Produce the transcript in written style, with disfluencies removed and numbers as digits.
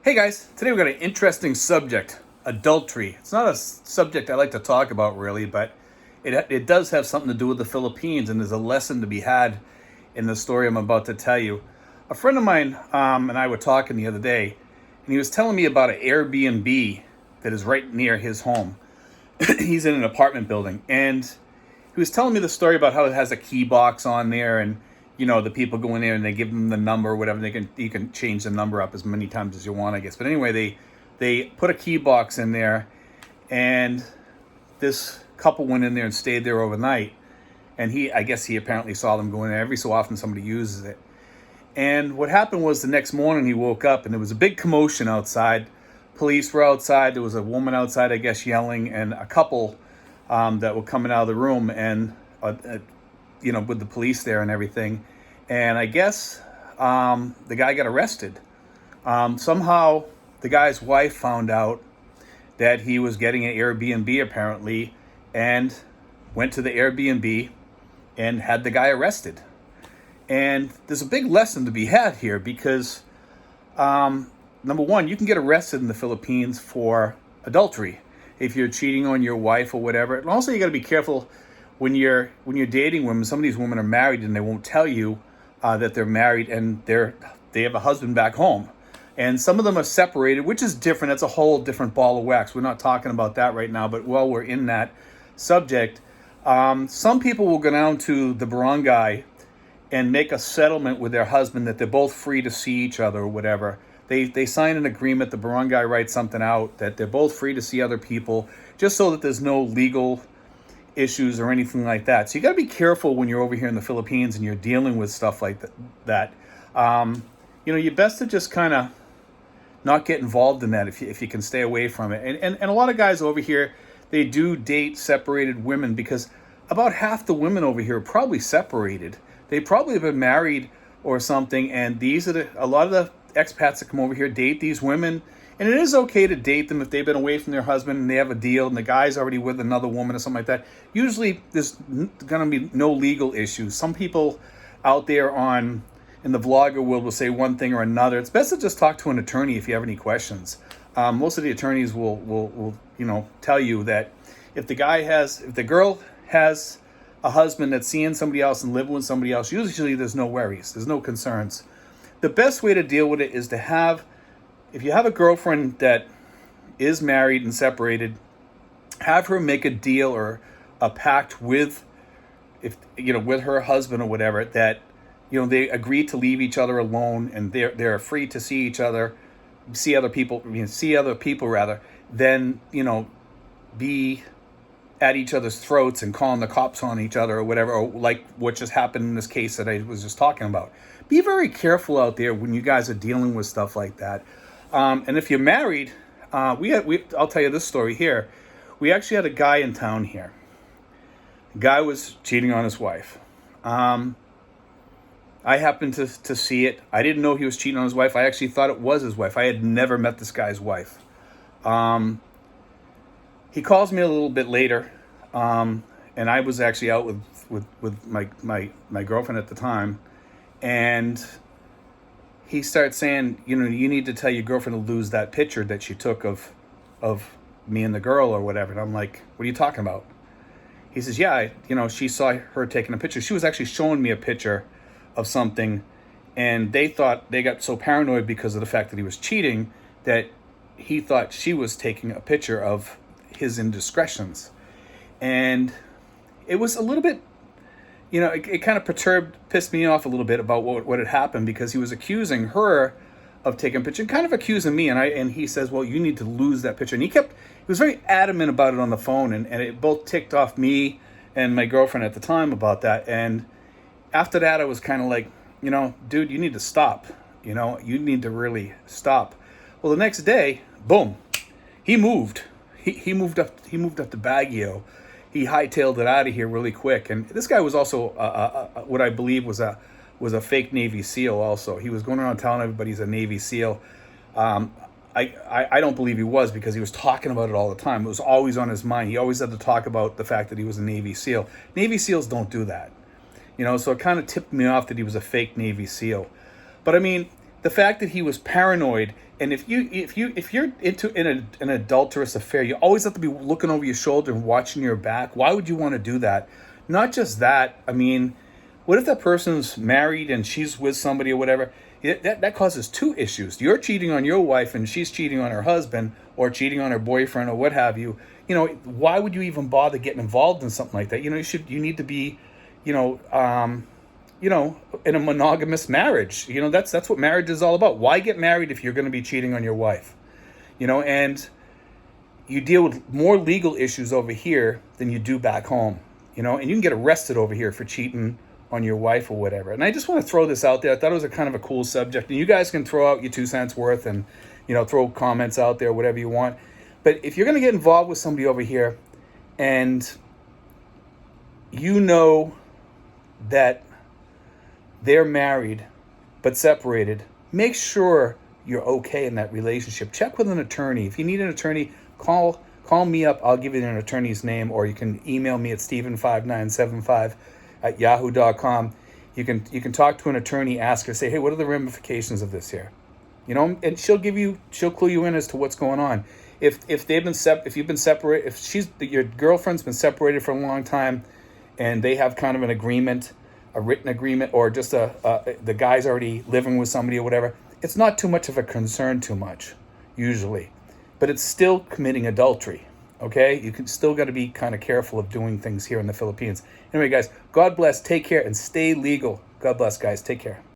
Hey guys, today we've got an interesting subject, adultery. It's not a subject I like to talk about really, but it does have something to do with the Philippines, and there's a lesson to be had in the story I'm about to tell you. A friend of mine and I were talking the other day, and he was telling me about an Airbnb that is right near his home. He's in an apartment building, and he was telling me the story about how it has a key box on there, and the people go in there and they give them the number or whatever. You can change the number up as many times as you want, I guess. But anyway, they put a key box in there, and this couple went in there and stayed there overnight. And I guess he apparently saw them go in there. Every so often somebody uses it. And what happened was the next morning he woke up and there was a big commotion outside. Police were outside. There was a woman outside, I guess, yelling, and a couple that were coming out of the room, and with the police there and everything. And I guess the guy got arrested. Somehow the guy's wife found out that he was getting an Airbnb apparently, and went to the Airbnb and had the guy arrested. And there's a big lesson to be had here because number one, you can get arrested in the Philippines for adultery if you're cheating on your wife or whatever. And also you got to be careful when you're dating women. Some of these women are married and they won't tell you that they're married, and they have a husband back home. And some of them are separated, which is different. That's a whole different ball of wax. We're not talking about that right now, but while we're in that subject, some people will go down to the barangay and make a settlement with their husband that they're both free to see each other or whatever. They sign an agreement, the barangay writes something out that they're both free to see other people, just so that there's no legal issues or anything like that. So you got to be careful when you're over here in the Philippines and you're dealing with stuff like that. You're best to just kind of not get involved in that if you can stay away from it. And a lot of guys over here, they do date separated women, because about half the women over here are probably separated. They probably have been married or something, and a lot of the expats that come over here date these women. And it is okay to date them if they've been away from their husband and they have a deal and the guy's already with another woman or something like that. Usually there's going to be no legal issues. Some people out there in the vlogger world will say one thing or another. It's best to just talk to an attorney if you have any questions. Most of the attorneys will tell you that if the girl has a husband that's seeing somebody else and living with somebody else, usually there's no worries. There's no concerns. The best way to deal with it is to if you have a girlfriend that is married and separated, have her make a deal or a pact with her husband or whatever, that they agree to leave each other alone and they're free to see each other, see other people rather, than be at each other's throats and calling the cops on each other or whatever, or like what just happened in this case that I was just talking about. Be very careful out there when you guys are dealing with stuff like that. And if you're married, I'll tell you this story here. We actually had a guy in town here. The guy was cheating on his wife. I happened to see it. I didn't know he was cheating on his wife. I actually thought it was his wife. I had never met this guy's wife. He calls me a little bit later, and I was actually out with my girlfriend at the time, and he starts saying, you need to tell your girlfriend to lose that picture that she took of me and the girl or whatever. And I'm like, what are you talking about? He says, yeah, she saw her taking a picture. She was actually showing me a picture of something, and they got so paranoid because of the fact that he was cheating that he thought she was taking a picture of his indiscretions. And it was a little bit, it kind of pissed me off a little bit about what had happened, because he was accusing her of taking a picture, kind of accusing me, and he says, well, you need to lose that picture. And he was very adamant about it on the phone, and it both ticked off me and my girlfriend at the time about that. And after that, I was kind of like, dude, you need to stop. You need to really stop. Well, the next day, boom, he moved. He moved up to Baguio. He hightailed it out of here really quick. And this guy was also what I believe was a fake Navy SEAL. Also, he was going around telling everybody he's a Navy SEAL. I don't believe he was, because he was talking about it all the time. It was always on his mind. He always had to talk about the fact that he was a Navy SEAL. Navy SEALs don't do that. So it kind of tipped me off that he was a fake Navy SEAL. But I mean, the fact that he was paranoid, and if you're into an adulterous affair, you always have to be looking over your shoulder and watching your back. Why would you want to do that? Not just that. I mean, what if that person's married and she's with somebody or whatever? That causes two issues. You're cheating on your wife and she's cheating on her husband or cheating on her boyfriend or what have you. You know, why would you even bother getting involved in something like that? You know, you need to be, in a monogamous marriage. You know, that's what marriage is all about. Why get married if you're going to be cheating on your wife? You know, and you deal with more legal issues over here than you do back home. You know, and you can get arrested over here for cheating on your wife or whatever. And I just want to throw this out there. I thought it was a kind of a cool subject. And you guys can throw out your 2 cents worth and, throw comments out there, whatever you want. But if you're going to get involved with somebody over here and you know that they're married but separated, make sure you're okay in that relationship. Check with an attorney. If you need an attorney, call me up. I'll give you an attorney's name, or you can email me at steven5975@yahoo.com. You can talk to an attorney, ask her, say, hey, what are the ramifications of this here? And she'll clue you in as to what's going on. If you've been separated, if your girlfriend's been separated for a long time, and they have kind of an agreement, a written agreement, or just the guy's already living with somebody or whatever, it's not too much of a concern usually. But it's still committing adultery, okay? You can still got to be kind of careful of doing things here in the Philippines. Anyway, guys, God bless, take care, and stay legal. God bless, guys, take care.